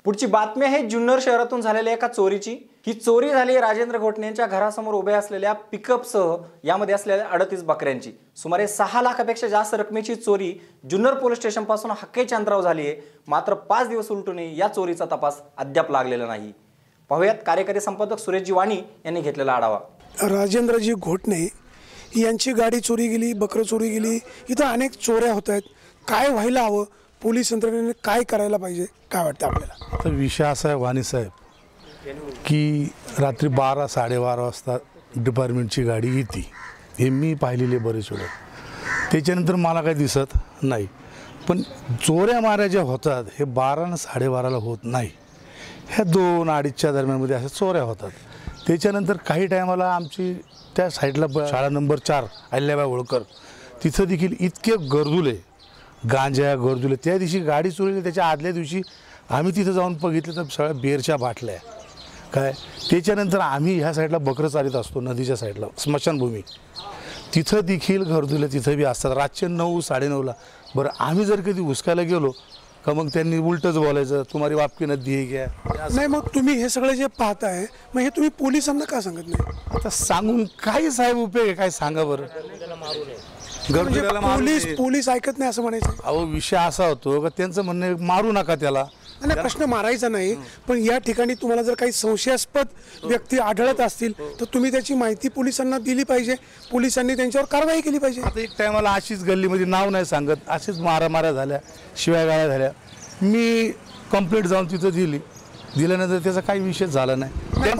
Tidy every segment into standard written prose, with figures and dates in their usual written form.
पुढची बातमी आहे जुन्नर शहरातून झालेल्या एका चोरीची। ही चोरी झाली राजेंद्र घोटणे यांच्या घरासमोर उभे असलेल्या पिकअपसह यामध्ये असलेल्या 38 बकऱ्यांची। सुमारे 6 लाखापेक्षा जास्त रकमेची चोरी जुन्नर पोलीस स्टेशन पासून हक्केच्या अंतरावर झाली आहे। मात्र 5 दिवस उलटूनही या चोरीचा तपास अद्याप लागलेला नाही। पाहुयात कार्यकारी संपादक सुरेशजी वाणी यांनी घेतलेला आढावा। राजेंद्रजी घोटणे यांची गाडी चोरी गेली, बकरं चोरी गेली, इथं अनेक चोऱ्या होत आहेत। काय व्हायला हवं, पोलीस यंत्रणेने काय करायला पाहिजे, काय वाटतं आपल्याला? तर विषय असा आहे वाणी साहेब की रात्री 12-12:30 वाजता डिपार्टमेंटची गाडी येते, हे मी पाहिलेले बरेच वेळा। त्याच्यानंतर मला काही दिसत नाही, पण चोऱ्या माऱ्या ज्या होतात हे 12 आणि 12:30ला होत नाही, ह्या 2-2:30च्या दरम्यानमध्ये अशा चोऱ्या होतात। त्याच्यानंतर काही टायमाला आमची त्या साईडला शाळा नंबर 4 अहिल्याबाई होळकर तिथं देखील इतके गर्दुले गांजा गर्दुले, त्या दिवशी गाडी चोरीली त्याच्या आदल्या दिवशी आम्ही तिथं जाऊन बघितलं तर सगळ्या बेरच्या बाटल्या काय। त्याच्यानंतर आम्ही ह्या साईडला बकरं चालित असतो, नदीच्या साईडला स्मशानभूमी, तिथं देखील गर्दुले तिथं बी असतात रातचे 9-9:30ला। बरं आम्ही जर कधी हुसकायला गेलो का मग त्यांनी उलटच बोलायचं, तुम्हारी बाप की नदी आहे क्या। नाही, मग तुम्ही हे सगळे जे पाहताय मग हे तुम्ही पोलिसांना का सांगत नाही? आता सांगून काही साहेब उपयोग आहे, काय सांगा बरं। पोलीस ऐकत नाही असं म्हणायचं? अहो विषय असा होतो का त्यांचं म्हणणं मारू नका त्याला, नाही प्रश्न मारायचा नाही, पण या ठिकाणी तुम्हाला जर काही संशयास्पद व्यक्ती आढळत असतील तर तुम्ही त्याची माहिती पोलिसांना दिली पाहिजे, पोलिसांनी त्यांच्यावर कारवाई केली पाहिजे। आता एक टायमाला अशीच गल्लीमध्ये नाव नाही सांगत अशीच मारामाऱ्या झाल्या, शिवायगाळ्या झाल्या, मी कंप्लेंट जाऊन तिथं दिल्यानंतर त्याचा काही विषय झाला नाही।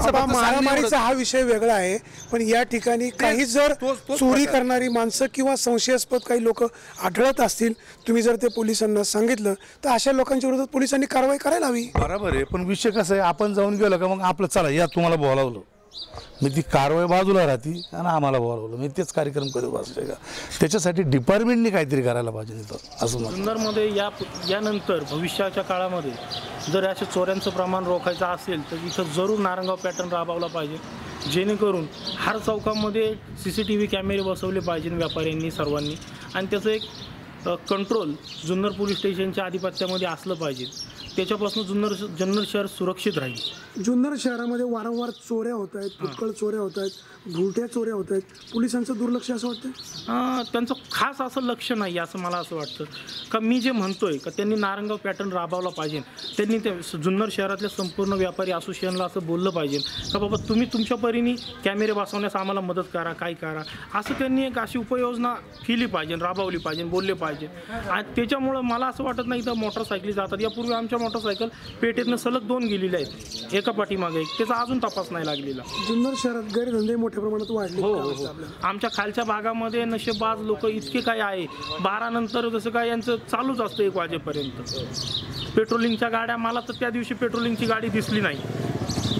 मारामारीचा हा विषय वेगळा आहे, पण या ठिकाणी काही जर चोरी करणारी माणसं किंवा संशयास्पद काही लोक आढळत असतील, तुम्ही जर ते पोलिसांना सांगितलं तर अशा लोकांच्या विरोधात पोलिसांनी कारवाई करायला हवी। बरोबर आहे, पण विषय कसा आहे, आपण जाऊन गेलो का मग आपलं चला या तुम्हाला बोलावलं, मी ती कारवाई बाजूला राहते आणि आम्हाला बोलावलं, मी तेच कार्यक्रम करू बसले का। त्याच्यासाठी डिपार्टमेंटने काहीतरी करायला पाहिजे असं जुन्नरमध्ये यानंतर भविष्याच्या काळामध्ये जर अशा चोऱ्यांचं प्रमाण रोखायचं असेल तर इथं जरूर नारंगाव पॅटर्न राबवला पाहिजे, जेणेकरून हर चौकामध्ये CCTV कॅमेरे बसवले पाहिजे व्यापाऱ्यांनी सर्वांनी, आणि त्याचं एक कंट्रोल जुन्नर पोलीस स्टेशनच्या आधिपत्यामध्ये असलं पाहिजे। त्याच्यापासून जुन्नर शहर सुरक्षित राहील। जुन्नर शहरामध्ये वारंवार चोऱ्या होत आहेत, पुष्कळ चोऱ्या होत आहेत, भुरट्या चोऱ्या होत आहेत, पोलिसांचं दुर्लक्ष असं वाटतं? त्यांचं खास असं लक्ष नाही असं मला असं वाटतं का मी जे म्हणतोय का त्यांनी नारंगाव पॅटर्न राबवला पाहिजे। त्यांनी ते जुन्नर शहरातल्या संपूर्ण व्यापारी असोसिएशनला असं बोललं पाहिजे का बाबा तुम्ही तुमच्या परीने कॅमेरे बसवण्यास आम्हाला मदत करा, काय करा, असं त्यांनी एक अशी उपाययोजना केली पाहिजे, राबवली पाहिजे, बोलले पाहिजे। आणि त्याच्यामुळं मला असं वाटत नाही तर मोटरसायकली जातात, यापूर्वी आमच्या मोटरसायकल पेठेतनं सलग 2 गेलेल्या आहेत, एका पाठीमागे एक, त्याचा अजून तपास नाही लागलेला। जुन्नर शहरात गैरधंदे मोठ्या प्रमाणात वाढले। हो, आमच्या खालच्या भागामध्ये नशेबाज लोक इतके काय आहे, 12 नंतर जसं काय यांचं चालूच असतं 1 वाजेपर्यंत। पेट्रोलिंगच्या गाड्या, मला तर त्या दिवशी पेट्रोलिंगची गाडी दिसली नाही,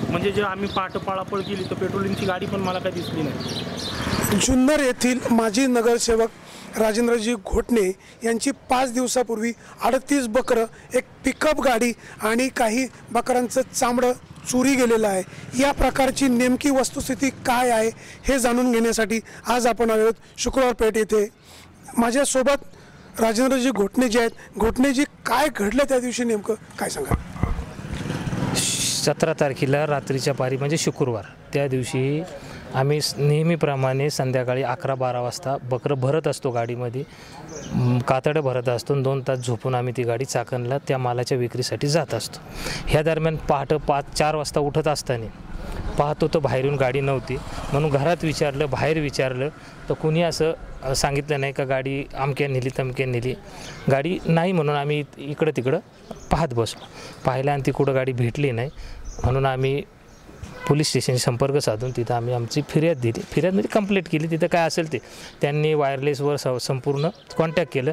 म्हणजे जे आम्ही पळापळ केली तर पेट्रोलिंगची गाडी पण मला काही दिसली नाही। जुन्नर येथील माजी नगरसेवक राजेंद्रजी घोटणे यांची 5 दिवसापूर्वी 38 बकरं, एक पिकअप गाडी आणि काही बकरांचं चामडं चोरी गेलेलं आहे। या प्रकारची नेमकी वस्तुस्थिती काय आहे हे जाणून घेण्यासाठी आज आपण आलो आहोत शुक्रवार पेठ येथे। माझ्यासोबत राजेंद्रजी घोटणे जे आहेत। घोटणेजी, काय घडलं त्या दिवशी, नेमकं काय सांगा? 17 तारखेला रात्रीच्या पारी म्हणजे शुक्रवार, त्या दिवशी आम्ही नेहमीप्रमाणे संध्याकाळी 11-12 वाजता बकरं भरत असतो, गाडीमध्ये कातडं भरत असतो, 2 तास झोपून आम्ही ती गाडी चाकणला त्या मालाच्या विक्रीसाठी जात असतो। ह्या दरम्यान पहाटे 5-4 वाजता उठत असताना पाहतो तर बाहेरून गाडी नव्हती, म्हणून घरात विचारलं, बाहेर विचारलं तर कुणी असं सांगितलं नाही का गाडी अमक्या नेली तमक्या नेली, गाडी नाही म्हणून आम्ही इकडं तिकडं पाहत बसलो, पाहिलं आणि ती कुठं गाडी भेटली नाही, म्हणून आम्ही पोलीस स्टेशनशी संपर्क साधून तिथं आम्ही आमची फिर्याद दिली, फिर्यादमध्ये कंप्लेंट केली, तिथं काय असेल ते त्यांनी वायरलेसवर संपूर्ण कॉन्टॅक्ट केलं,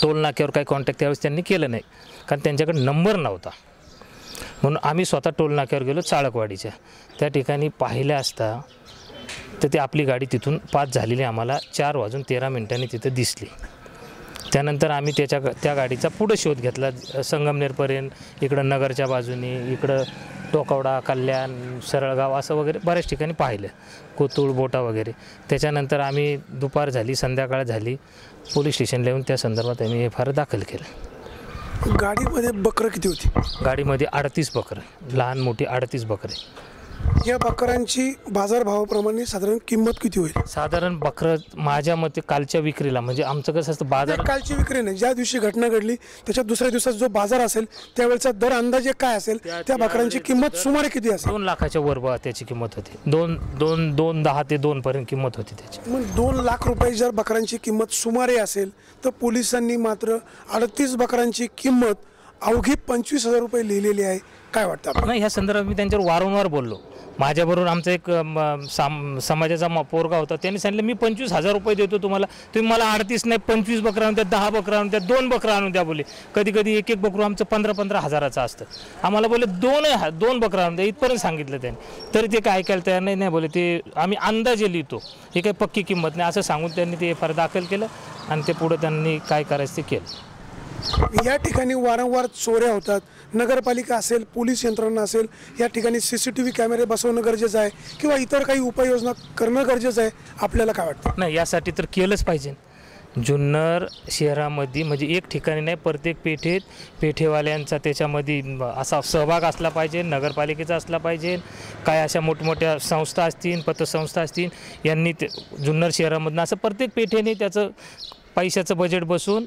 टोल नाक्यावर काही कॉन्टॅक्ट त्यावेळेस त्यांनी केलं नाही, कारण त्यांच्याकडे नंबर नव्हता, म्हणून आम्ही स्वतः टोल नाक्यावर गेलो चाळकवाडीच्या, त्या ठिकाणी पाहिलं असता तर ती आपली गाडी तिथून पास झालेली आम्हाला 4:13 तिथं दिसली। त्यानंतर आम्ही त्या गाडीचा पुढे शोध घेतला संगमनेरपर्यंत, इकडं नगरच्या बाजूने, इकडं टोकवडा, कल्याण, सरळगाव असं वगैरे बऱ्याच ठिकाणी पाहिलं, कोतुळ, बोटा वगैरे। त्याच्यानंतर आम्ही दुपार झाली, संध्याकाळ झाली, पोलीस स्टेशनला येऊन त्या संदर्भात आम्ही FIR दाखल केलं। गाडीमध्ये बकरं किती होती? गाडीमध्ये 38 बकरं, लहान मोठी 38 बकरे. या बकरांची बाजारभावाप्रमाणे साधारण किंमत किती होईल? साधारण बकरं माझ्या मते कालच्या विक्रीला, म्हणजे आमचं कसं असतं बाजार, कालची विक्री नाही, ज्या दिवशी घटना घडली त्याच्या दुसऱ्या दिवसात जो बाजार असेल त्यावेळेचा दर अंदाजे काय असेल? त्या बकरांची किंमत सुमारे किती असेल? 2 लाखाच्या वर त्याची किंमत होती. 2.10 ते 2 पर्यंत किंमत होती त्याची. मग 2 लाख रुपये जर बकरांची किंमत सुमारे असेल तर पोलिसांनी मात्र 38 बकरांची किंमत अवघी 25,000 रुपये लिहिलेली आहे. काय वाटतं आपल्याला? नाही, ह्या संदर्भात मी त्यांच्यावर वारंवार बोललो. माझ्याबरोबर आमचा एक समाजाचा पोरगा होता, त्यांनी सांगितलं मी 25,000 रुपये देतो तुम्हाला, तुम्ही मला 38 नाही 25 बकरा आणून द्या, 10 बकरा आणून द्या, 2 बकरा आणून द्या. बोले कधी कधी एक बकरू आमचं 15-15 हजाराचं असतं. आम्हाला बोले 2 बकरा आणून द्या, इथपर्यंत सांगितलं त्यांनी. तरी ते काय ऐकायला तयार नाही. बोले ते आम्ही अंदाजे लिहितो, हे काही पक्की किंमत नाही असं सांगून त्यांनी ते फार दाखल केलं आणि ते पुढं त्यांनी काय करायचं ते केलं. या ठिकाणी वारंवार चोऱ्या होतात. नगरपालिका असेल, पोलीस यंत्रणा असेल, या ठिकाणी CCTV कॅमेरे बसवणं गरजेचं आहे किंवा इतर काही उपाययोजना करणं गरजेचं आहे. आपल्याला काय वाटतं? नाही, यासाठी तर केलंच पाहिजे. जुन्नर शहरामध्ये म्हणजे एक ठिकाणी नाही, प्रत्येक पेठेत पेठेवाल्यांचा त्याच्यामध्ये असा सहभाग असला पाहिजे, नगरपालिकेचा असला पाहिजे. काय अशा मोठमोठ्या संस्था असतील, पतसंस्था असतील, यांनी ते जुन्नर शहरामधनं असं प्रत्येक पेठेने त्याचं पैशाचं बजेट बसून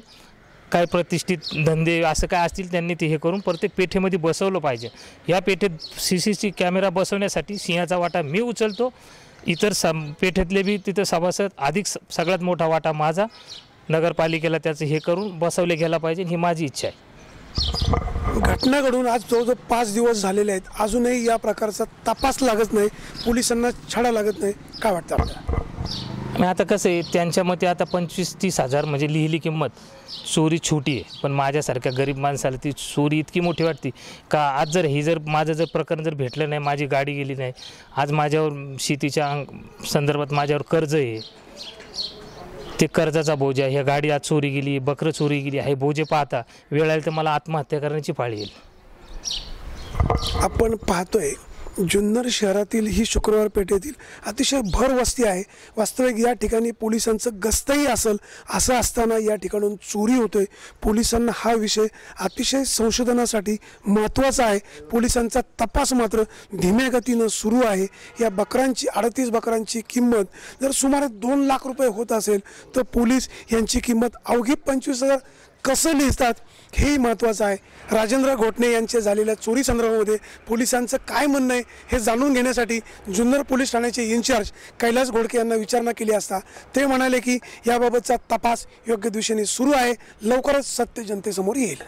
काय प्रतिष्ठित धंदे असं काय असतील त्यांनी ते हे करून प्रत्येक पेठेमध्ये बसवलं पाहिजे. या पेठेत CCTV कॅमेरा बसवण्यासाठी सिंहाचा वाटा मी उचलतो. इतर पेठेतले बी तिथं सभासद अधिक सगळ्यात मोठा वाटा माझा. नगरपालिकेला त्याचं हे करून बसवले गेला पाहिजे, ही माझी इच्छा आहे. घटना घडून आज जवळजवळ 5 दिवस झालेले आहेत, अजूनही या प्रकारचा तपास लागत नाही, पोलिसांना छडा लागत नाही. काय वाटतं आपल्याला? आणि आता कसं आहे, त्यांच्या मते आता 25-30 हजार म्हणजे लिहिली किंमत. चोरी छोटी आहे, पण माझ्यासारख्या गरीब माणसाला ती चोरी इतकी मोठी वाटते का आज जर माझं जर प्रकरण जर भेटलं नाही, माझी गाडी गेली नाही, आज माझ्यावर शेतीच्या संदर्भात माझ्यावर कर्ज आहे, ते कर्जाचा बोजा, ह्या गाडी आज चोरी गेली, बकरं चोरी गेली, हे बोजे पाहता वेळ आली तर मला आत्महत्या करण्याची पाळी येईल. आपण पाहतोय जुन्नर शहरातील ही शुक्रवार पेठेतील अतिशय भर वस्ती आहे. वास्तविक या ठिकाणी पोलिसांचं गस्तही असेल, असं असताना या ठिकाणून चोरी होतोय. पोलिसांना हा विषय अतिशय संशोधनासाठी महत्त्वाचा आहे. पोलिसांचा तपास मात्र धीम्या गतीनं सुरू आहे. या बकरांची 38 बकरांची किंमत जर सुमारे 2 लाख रुपये होत असेल तर पोलीस यांची किंमत अवघी 25,000 कसं लिहितात हेही महत्त्वाचं आहे. राजेंद्र घोटणे यांचे झालेल्या चोरी संदर्भामध्ये पोलिसांचं काय म्हणणं आहे हे जाणून घेण्यासाठी जुन्नर पोलीस ठाण्याचे इन्चार्ज कैलास घोडके यांना विचारणा केली असता ते म्हणाले की याबाबतचा तपास योग्य दिशेने सुरू आहे, लवकरच सत्य जनतेसमोर येईल.